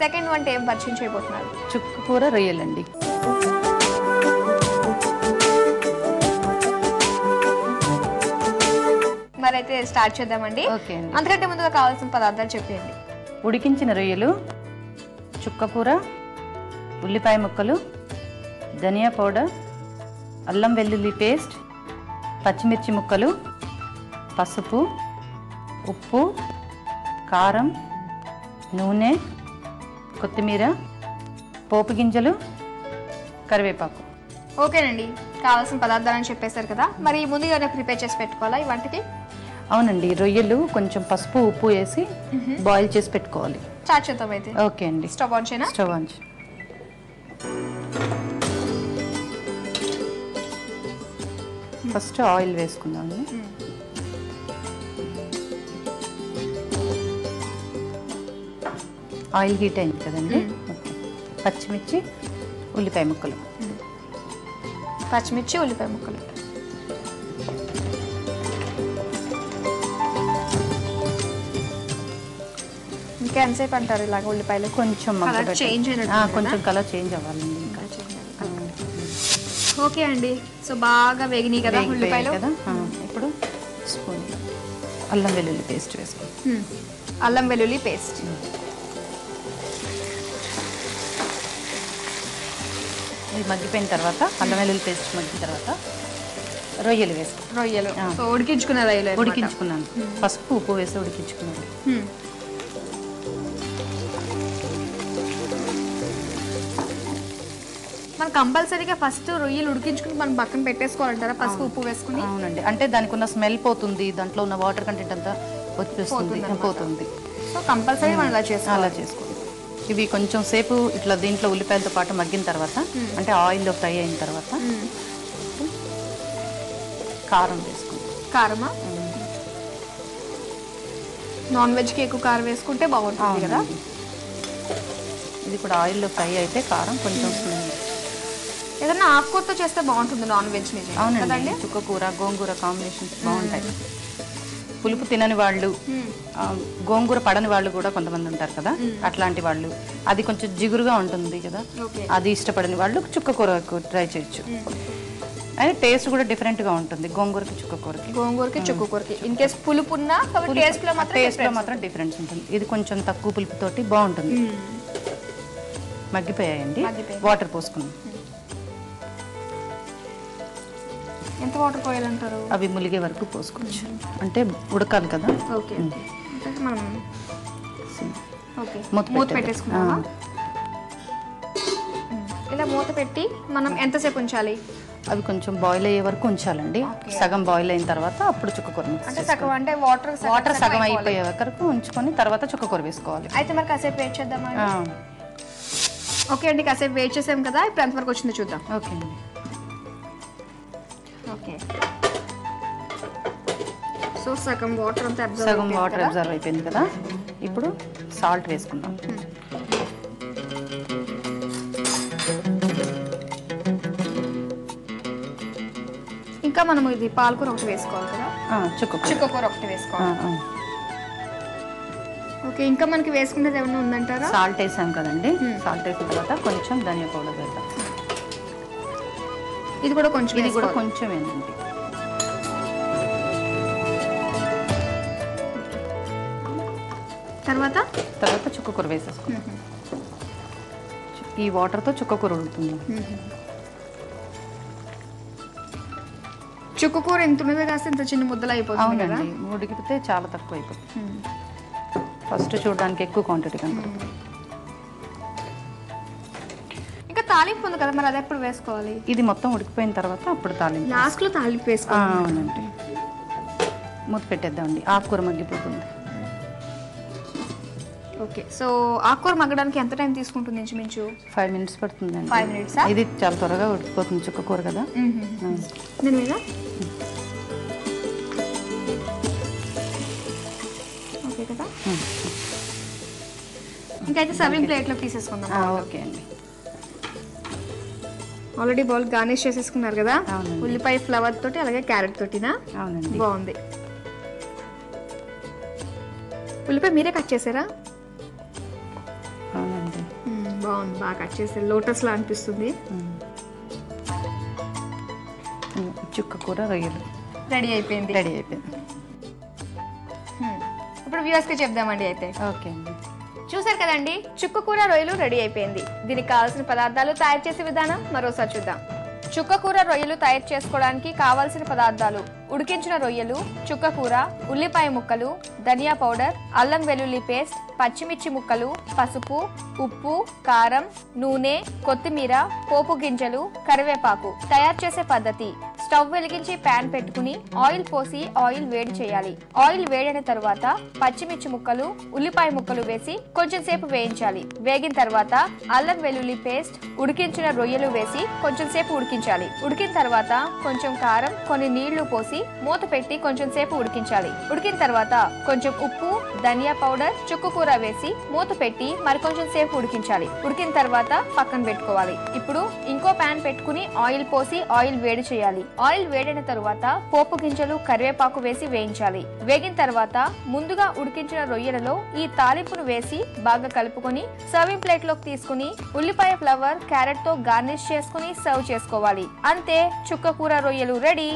Second వంట ఏం పరిచయం చేయబోతున్నారు? చుక్కకూర రొయ్యలండి. మరైతే స్టార్ట్ చేద్దామండి. అంతకంటే ముందుగా కావాల్సిన పదార్థాలు చెప్పండి. ఉడికించిన రొయ్యలు, చుక్కకూర, ఉల్లిపాయ ముక్కలు, ధనియా పౌడర్, అల్లం వెల్లుల్లి పేస్ట్, పచ్చిమిర్చి ముక్కలు, పసుపు, ఉప్పు, కారం, నూనె, కొత్తిమీర, పోపు గింజలు, కరివేపాకు. ఓకేనండి, కావాల్సిన పదార్థాలని చెప్పేశారు కదా, మరి ముందుగానే ప్రిపేర్ చేసి పెట్టుకోవాలా ఈ వంటకి? అవునండి, రొయ్యలు కొంచెం పసుపు ఉప్పు వేసి బాయిల్ చేసి పెట్టుకోవాలి. స్టార్ట్ చేద్దాం అయితే. ఓకే అండి. స్టవ్ ఆన్ చేయనా? Stove on. ఫస్ట్ ఆయిల్ వేసుకుందామండి. ఆయిల్ హీట్ అయింది కదండి. పచ్చిమిర్చి, ఉల్లిపాయ ముక్కలు. పచ్చిమిర్చి, ఉల్లిపాయ ముక్కలు. ఇంకా ఎంతసేపు అంటారు ఇలాగ ఉల్లిపాయలు? కొంచెం కొంచెం కలర్ చేంజ్ అవ్వాలండి. ఇంకా ఓకే అండి. సో బాగా వేగినాయి కదా ఉల్లిపాయలు కదా. ఇప్పుడు స్పూన్ అల్లం వెల్లుల్లి పేస్ట్ వేసుకోండి. అల్లం వెల్లుల్లి పేస్ట్. ఇది మగ్గిపోయిన తర్వాత, అల్లం వెల్లుల్లి పేస్ట్ మగ్గిన తర్వాత రొయ్యలు వేసుకో. రొయ్యలు ఉడికించుకున్న రొయ్యలు ఉడికించుకున్నాను. పసుపు ఉప్పు వేసి ఉడికించుకున్నాను. మనం కంపల్సరీగా ఫస్ట్ రొయ్యలు ఉడికించుకుని మనం పక్కన పెట్టేసుకోవాలంటారా పసుపు ఉప్పు వేసుకుని? అవునండి, అంటే దానికి ఉన్న స్మెల్ పోతుంది, దాంట్లో ఉన్న వాటర్ కంటెంట్ అంతా పోతుంది. సో కంపల్సరీ మనం అలా చేసుకోవాలి. ఇవి కొంచెం సేపు ఇట్లా దీంట్లో ఉల్లిపాయలతో పాటు మగ్గిన తర్వాత, అంటే ఆయిల్లో ఫ్రై అయిన తర్వాత కారం వేసుకుంటాం. కారమా? నాన్ వెజ్కి ఎక్కువ కారం వేసుకుంటే బాగుంటుంది కదా. ఇది కూడా ఆయిల్లో ఫ్రై అయితే కారం కొంచెం ఏదైనా ఆకుకూరతో చేస్తే బాగుంటుంది నాన్ వెజ్. అవునండి, చుక్కకూర గోంగూర కాంబినేషన్స్ బాగుంటాయి. పులుపు తినని వాళ్ళు, గోంగూర పడని వాళ్ళు కూడా కొంతమంది ఉంటారు కదా, అట్లాంటి వాళ్ళు అది కొంచెం జిగురుగా ఉంటుంది కదా, అది ఇష్టపడని వాళ్ళు చుక్కకూర ట్రై చేయొచ్చు. అండ్ టేస్ట్ కూడా డిఫరెంట్ గా ఉంటుంది గోంగూరకి చుక్కకూరకి. ఇన్ కేస్ పులుపు ఉన్నా టేస్ట్ లో మాత్రం డిఫరెన్స్ ఉంటుంది. ఇది కొంచెం తక్కువ పులుపుతోటి బాగుంటుంది. మగ్గిపోయాయండి, వాటర్ పోసుకున్నాం. ఎంత వాటర్ పోయాలంటారు? అవి ములిగే వరకు పోసుకోవచ్చు, అంటే ఉడకాలి కదా. ఓకే, మనం మూత పెట్టేసుకున్నామా? ఇలా మూత పెట్టి మనం ఎంతసేపు ఉంచాలి? అవి కొంచెం బాయిల్ అయ్యే వరకు ఉంచాలండి. సగం బాయిల్ అయిన తర్వాత అప్పుడు చుక్కకూర అంటే వాటర్ సగం అయిపోయే వరకు ఉంచుకొని తర్వాత చుక్కకూర వేసుకోవాలి. అయితే మరి కాసేపు వెయిట్ చేద్దామా? ఓకే అండి, కాసేపు వెయిట్ చేసాం కదా, ఇప్పుడు ఎంతవరకు వచ్చిందో చూద్దాం. ఓకే అండి. ఓకే, సో సగం వాటర్ అబ్జర్వ్ అయిపోయింది కదా. ఇప్పుడు సాల్ట్ వేసుకుందాం. ఇంకా మనం ఇది పాలకూర ఒకటి వేసుకోవాలి కదా. చుక్కకూర ఒకటి వేసుకోవాలి. ఓకే, ఇంకా మనకి వేసుకునేది ఏమైనా ఉందంటారా? సాల్ట్ వేసాం కదండి, సాల్ట్ వేసిన తర్వాత కొంచెం ధనియా పౌడర్ వేద్దాం. ఇది కూడా కొంచెం ఏంటండి. తర్వాత చుక్కకూర వేసేసుకుందాం. ఈ వాటర్తో చుక్కకూర ఉడుకుతుంది. చుక్కకూర ఎంత ఉన్నది కాస్త ఇంత చిన్న ముద్దలు అయిపోతుంది కదా. ఉడికితే చాలా తక్కువ అయిపోతుంది. ఫస్ట్ చూడడానికి ఎక్కువ క్వాంటిటీ కనపడుతుంది. ఇంకా తాలింపు ఉంది కదా, మరి అది ఎప్పుడు వేసుకోవాలి? ఇది మొత్తం ఉడికిపోయిన తర్వాత అప్పుడు తాలింపు. లాస్ట్ లో తాలింపు వేసుకోవాలి. అవునండి, మూత పెట్టేద్దామండి, ఆకుకూర మగ్గిపోతుంది. ఓకే, సో ఆకుకూర మగ్గడానికి ఎంత టైం తీసుకుంటుంది? ఇంచుమించు 5 minutes పడుతుందండి. 5 minutes? ఇది చాలా త్వరగా ఉడికిపోతుంది చుక్కకూర కదా. దీని మీద ఓకే కదా. ఇంకైతే సర్వింగ్ ప్లేట్లో తీసేసుకుందాం. ఓకే అండి. ఆల్రెడీ బౌల్ గార్నిష్ చేసేసుకున్నారు కదా, ఉల్లిపాయ ఫ్లవర్ తోటి అలాగే క్యారెట్ తోటినా. అవునండి, బాగుంది. ఉల్లిపాయ మీరే కట్ చేసారా? అవునండి. బాగుంది, బాగా కట్ చేస్తే లోటస్ లా అనిపిస్తుంది. చుక్క కూర రొయ్యలు రెడీ అయిపోయింది. ఇప్పుడు వ్యూవర్స్కి చెప్దామండి అయితే. ఓకే అండి, చూసారు కదండి, చుక్క కూర రొయ్యలు రెడీ అయిపోయింది. దీనికి కావాల్సిన పదార్థాలు, తయారు చేసే విధానం మరోసారి చూద్దాం. చుక్క కూర రొయ్యలు తయారు చేసుకోవడానికి కావాల్సిన పదార్థాలు: ఉడికించిన రొయ్యలు, చుక్క కూర, ఉల్లిపాయ ముక్కలు, ధనియా పౌడర్, అల్లం వెల్లుల్లి పేస్ట్, పచ్చిమిర్చి ముక్కలు, పసుపు, ఉప్పు, కారం, నూనె, కొత్తిమీర, పోపు గింజలు, కరివేపాకు. తయారు చేసే పద్ధతి: స్టవ్ వెలిగించి ప్యాన్ పెట్టుకుని ఆయిల్ పోసి ఆయిల్ వేడి చేయాలి. ఆయిల్ వేడైన తర్వాత పచ్చిమిర్చి ముక్కలు, ఉల్లిపాయ ముక్కలు వేసి కొంచెం సేపు వేయించాలి. వేగిన తర్వాత అల్లం వెల్లుల్లి పేస్ట్, ఉడికించిన రొయ్యలు వేసి కొంచెం సేపు ఉడికించాలి. ఉడికిన తర్వాత కొంచెం కారం, కొన్ని నీళ్లు పోసి మూత పెట్టి కొంచెం సేపు ఉడికించాలి. ఉడికిన తర్వాత కొంచెం ఉప్పు, ధనియా పౌడర్, చుక్క కూర వేసి మూత పెట్టి మరికొంచెం సేపు ఉడికించాలి. ఉడికిన తర్వాత పక్కన పెట్టుకోవాలి. ఇప్పుడు ఇంకో ప్యాన్ పెట్టుకుని ఆయిల్ పోసి ఆయిల్ వేడి చేయాలి. ఆయిల్ వేడిన తర్వాత పోపు గింజలు, కరివేపాకు వేసి వేయించాలి. వేగిన తర్వాత ముందుగా ఉడికించిన రొయ్యలలో ఈ తాలింపును వేసి బాగా కలుపుకొని సర్వింగ్ ప్లేట్ లోకి తీసుకుని ఉల్లిపాయ ఫ్లవర్, క్యారెట్ తో గార్నిష్ చేసుకుని సర్వ్ చేసుకోవాలి. అంతే, చుక్క కూర రొయ్యలు రెడీ.